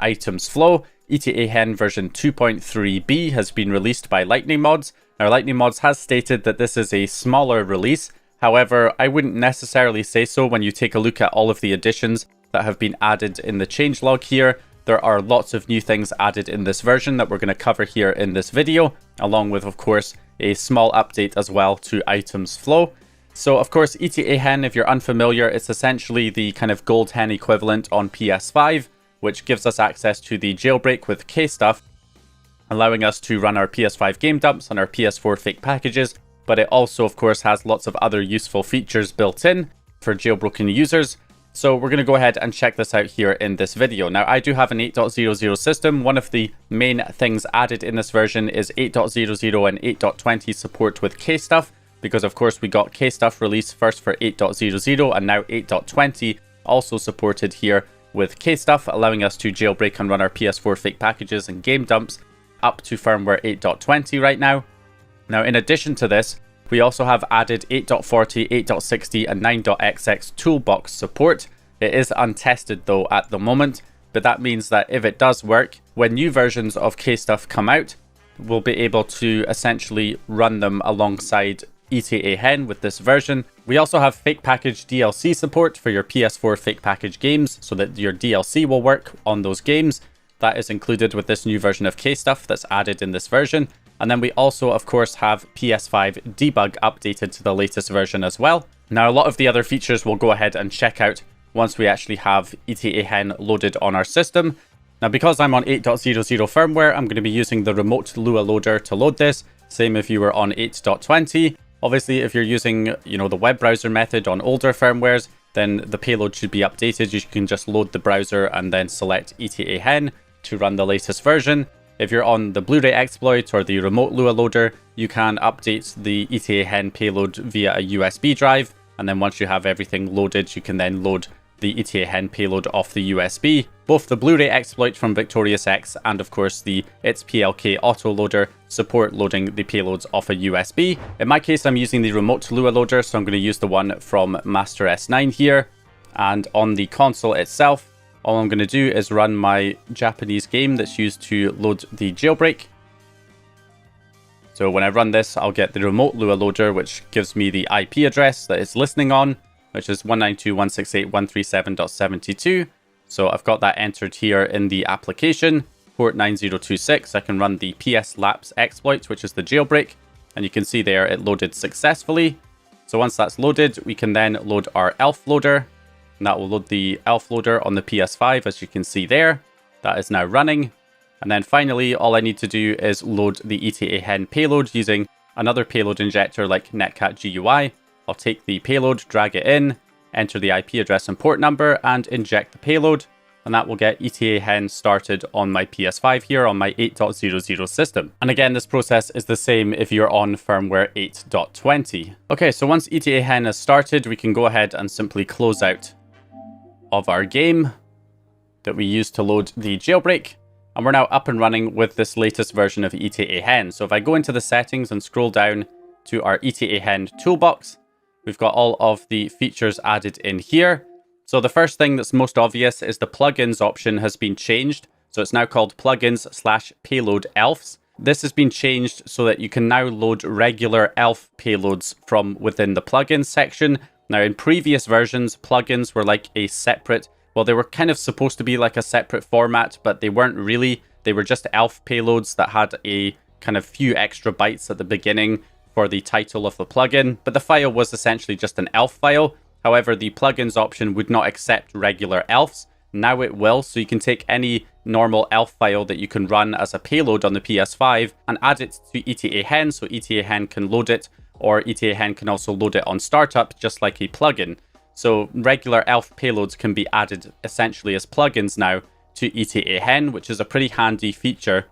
Itemzflow. etaHEN version 2.3b has been released by Lightning Mods. Now, Lightning Mods has stated that this is a smaller release. However, I wouldn't necessarily say so when you take a look at all of the additions that have been added in the changelog here. There are lots of new things added in this version that we're going to cover here in this video, along with, of course, a small update as well to Itemzflow. So, of course, etaHEN, if you're unfamiliar, it's essentially the kind of gold hen equivalent on PS5, which gives us access to the jailbreak with kstuff, allowing us to run our PS5 game dumps on our PS4 fake packages. But it also, of course, has lots of other useful features built in for jailbroken users. So we're going to go ahead and check this out here in this video. Now, I do have an 8.00 system. One of the main things added in this version is 8.00 and 8.20 support with kstuff, because of course we got kstuff released first for 8.00 and now 8.20 also supported here with kstuff, allowing us to jailbreak and run our PS4 fake packages and game dumps up to firmware 8.20 right now. Now, in addition to this, we also have added 8.40, 8.60 and 9.xx toolbox support. It is untested though at the moment, but that means that if it does work, when new versions of kstuff come out, we'll be able to essentially run them alongside etaHEN with this version. We also have fake package DLC support for your PS4 fake package games so that your DLC will work on those games. That is included with this new version of kstuff that's added in this version. And then we also, of course, have PS5 debug updated to the latest version as well. Now, a lot of the other features we'll go ahead and check out once we actually have etaHEN loaded on our system. Now, because I'm on 8.00 firmware, I'm going to be using the remote Lua loader to load this. Same if you were on 8.20. Obviously, if you're using, the web browser method on older firmwares, then the payload should be updated. You can just load the browser and then select etaHEN to run the latest version. If you're on the Blu-ray exploit or the remote Lua loader, you can update the etaHEN payload via a USB drive. And then once you have everything loaded, you can then load the etaHEN payload off the USB. Both the Blu-ray exploit from VictoriousX and, of course, the itsplk autoloader support loading the payloads off a USB. In my case, I'm using the remote Lua loader, so I'm going to use the one from Master S9 here. And on the console itself, all I'm going to do is run my Japanese game that's used to load the jailbreak. So when I run this, I'll get the remote Lua loader, which gives me the IP address that it's listening on, which is 192.168.137.72. So I've got that entered here in the application, port 9026. I can run the PS Lapse exploit, which is the jailbreak. And you can see there it loaded successfully. So once that's loaded, we can then load our ELF loader. And that will load the ELF loader on the PS5, as you can see there. That is now running. And then finally, all I need to do is load the etaHEN payload using another payload injector like Netcat GUI. I'll take the payload, drag it in, enter the IP address and port number, and inject the payload. And that will get etaHEN started on my PS5 here on my 8.00 system. And again, this process is the same if you're on firmware 8.20. Okay, so once etaHEN is started, we can go ahead and simply close out of our game that we used to load the jailbreak. And we're now up and running with this latest version of etaHEN. So if I go into the settings and scroll down to our etaHEN toolbox, we've got all of the features added in here. So the first thing that's most obvious is the plugins option has been changed. So it's now called plugins/payload elfs. This has been changed so that you can now load regular elf payloads from within the plugins section. Now, in previous versions, plugins were like a separate, well, they were kind of supposed to be like a separate format, but they weren't really. They were just elf payloads that had a kind of few extra bytes at the beginning for the title of the plugin, but the file was essentially just an elf file. However, the plugins option would not accept regular elfs. Now it will, so you can take any normal elf file that you can run as a payload on the PS5 and add it to etaHEN, so etaHEN can load it, or etaHEN can also load it on startup, just like a plugin. So regular elf payloads can be added essentially as plugins now to etaHEN, which is a pretty handy feature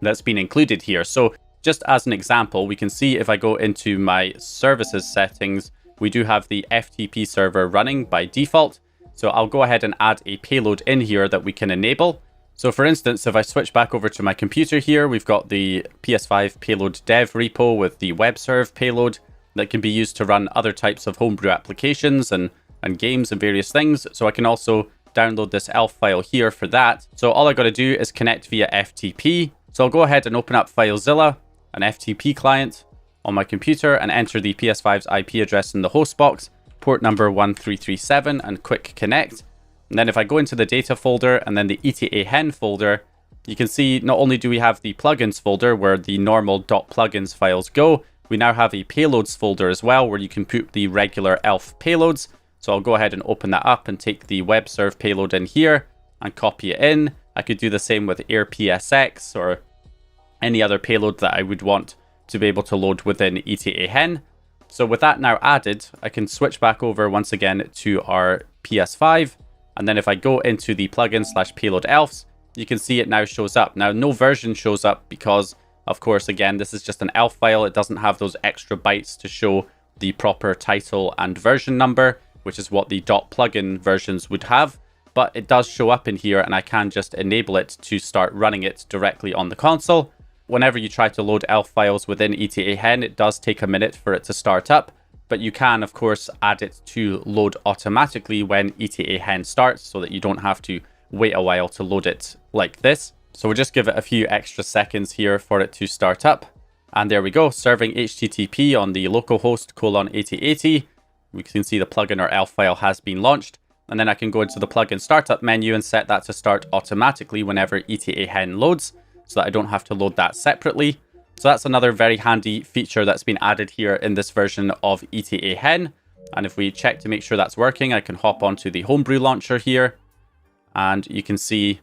that's been included here. So just as an example, we can see if I go into my services settings, we do have the FTP server running by default. So I'll go ahead and add a payload in here that we can enable. So for instance, if I switch back over to my computer here, we've got the PS5 payload dev repo with the webserve payload that can be used to run other types of homebrew applications and games and various things. So I can also download this ELF file here for that. So all I got to do is connect via FTP. So I'll go ahead and open up FileZilla, an FTP client on my computer, and enter the PS5's IP address in the host box, port number 1337, and quick connect. And then if I go into the data folder and then the etaHEN folder, you can see not only do we have the plugins folder where the normal .plugins files go, we now have a payloads folder as well where you can put the regular ELF payloads. So I'll go ahead and open that up and take the WebServe payload in here and copy it in. I could do the same with AirPSX or any other payload that I would want to be able to load within etaHEN. So with that now added, I can switch back over once again to our PS5. And then if I go into the plugin/payload ELFs, you can see it now shows up. Now, no version shows up because, of course, again, this is just an ELF file. It doesn't have those extra bytes to show the proper title and version number, which is what the .plugin versions would have. But it does show up in here, and I can just enable it to start running it directly on the console. Whenever you try to load ELF files within etaHEN, it does take a minute for it to start up. But you can, of course, add it to load automatically when etaHEN starts so that you don't have to wait a while to load it like this. So we'll just give it a few extra seconds here for it to start up. And there we go, serving HTTP on the localhost :8080. We can see the plugin or ELF file has been launched. And then I can go into the plugin startup menu and set that to start automatically whenever etaHEN loads, so that I don't have to load that separately. So that's another very handy feature that's been added here in this version of etaHEN. And if we check to make sure that's working, I can hop onto the homebrew launcher here. And you can see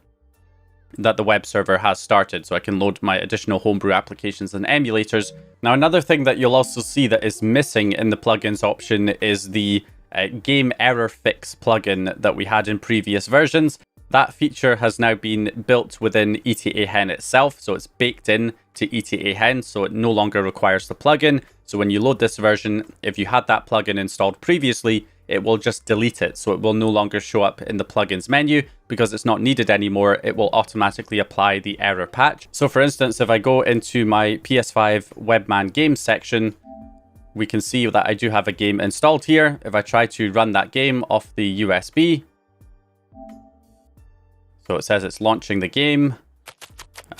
that the web server has started. So I can load my additional homebrew applications and emulators. Now, another thing that you'll also see that is missing in the plugins option is the game error fix plugin that we had in previous versions. That feature has now been built within etaHEN itself, so it's baked in to etaHEN, so it no longer requires the plugin. So when you load this version, if you had that plugin installed previously, it will just delete it, so it will no longer show up in the plugins menu because it's not needed anymore. It will automatically apply the error patch. So for instance, if I go into my PS5 Webman Games section, we can see that I do have a game installed here. If I try to run that game off the USB, so it says it's launching the game,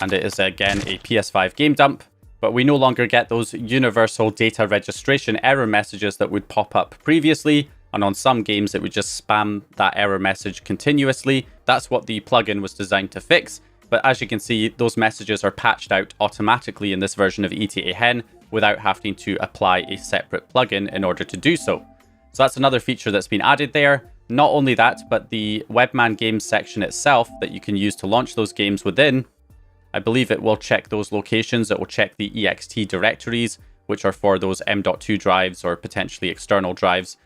and it is again a PS5 game dump, but we no longer get those universal data registration error messages that would pop up previously, and on some games it would just spam that error message continuously. That's what the plugin was designed to fix, but as you can see, those messages are patched out automatically in this version of etaHEN without having to apply a separate plugin in order to do so. So that's another feature that's been added there. Not only that, but the Webman Games section itself that you can use to launch those games within, I believe it will check those locations. It will check the ext directories, which are for those M.2 drives or potentially external drives